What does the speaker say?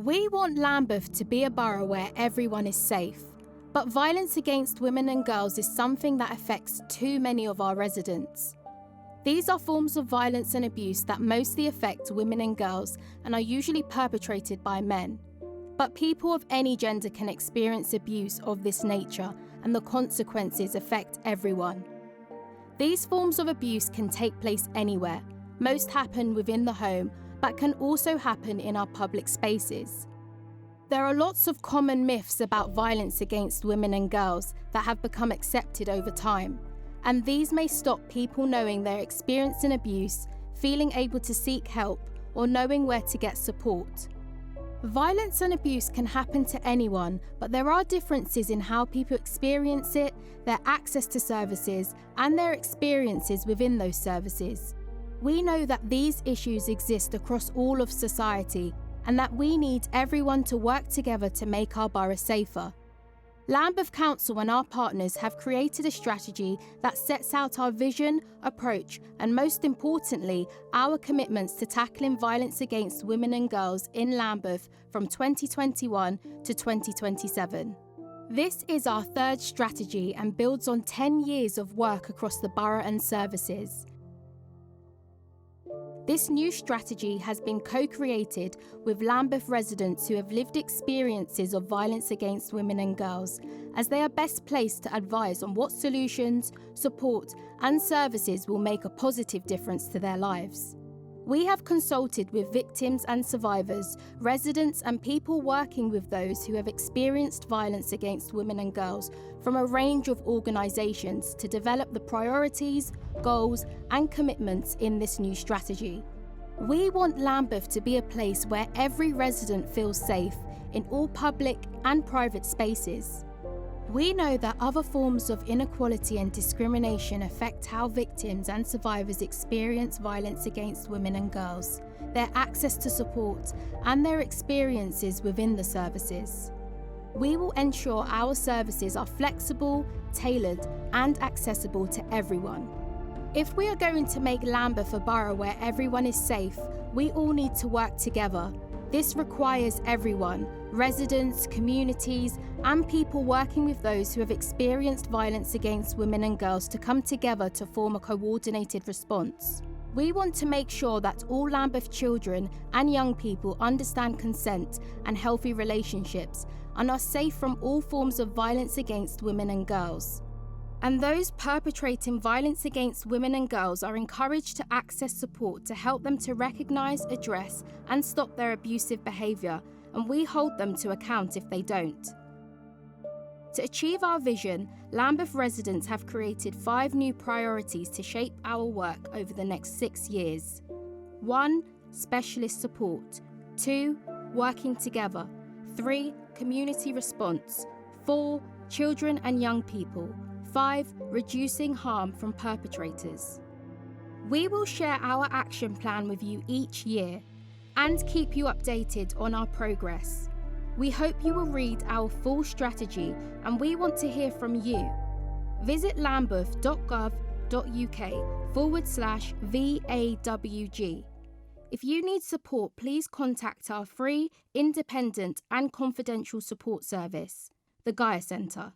We want Lambeth to be a borough where everyone is safe, but violence against women and girls is something that affects too many of our residents. These are forms of violence and abuse that mostly affect women and girls and are usually perpetrated by men. But people of any gender can experience abuse of this nature, and the consequences affect everyone. These forms of abuse can take place anywhere. Most happen within the home, but can also happen in our public spaces. There are lots of common myths about violence against women and girls that have become accepted over time, and these may stop people knowing they're experiencing abuse, feeling able to seek help, or knowing where to get support. Violence and abuse can happen to anyone, but there are differences in how people experience it, their access to services, and their experiences within those services. We know that these issues exist across all of society, and that we need everyone to work together to make our borough safer. Lambeth Council and our partners have created a strategy that sets out our vision, approach, and most importantly, our commitments to tackling violence against women and girls in Lambeth from 2021 to 2027. This is our third strategy and builds on 10 years of work across the borough and services. This new strategy has been co-created with Lambeth residents who have lived experiences of violence against women and girls, as they are best placed to advise on what solutions, support, and services will make a positive difference to their lives. We have consulted with victims and survivors, residents, and people working with those who have experienced violence against women and girls from a range of organisations to develop the priorities, goals, and commitments in this new strategy. We want Lambeth to be a place where every resident feels safe in all public and private spaces. We know that other forms of inequality and discrimination affect how victims and survivors experience violence against women and girls, their access to support, and their experiences within the services. We will ensure our services are flexible, tailored, and accessible to everyone. If we are going to make Lambeth a borough where everyone is safe, we all need to work together. This requires everyone, residents, communities, and people working with those who have experienced violence against women and girls to come together to form a coordinated response. We want to make sure that all Lambeth children and young people understand consent and healthy relationships and are safe from all forms of violence against women and girls. And those perpetrating violence against women and girls are encouraged to access support to help them to recognise, address, and stop their abusive behaviour, and we hold them to account if they don't. To achieve our vision, Lambeth residents have created 5 new priorities to shape our work over the next 6 years. 1. Specialist support. 2. Working together. 3. Community response. 4. Children and young people. 5. Reducing harm from perpetrators. We will share our action plan with you each year and keep you updated on our progress. We hope you will read our full strategy, and we want to hear from you. Visit lambeth.gov.uk/VAWG. If you need support, please contact our free, independent and confidential support service, the Gaia Centre.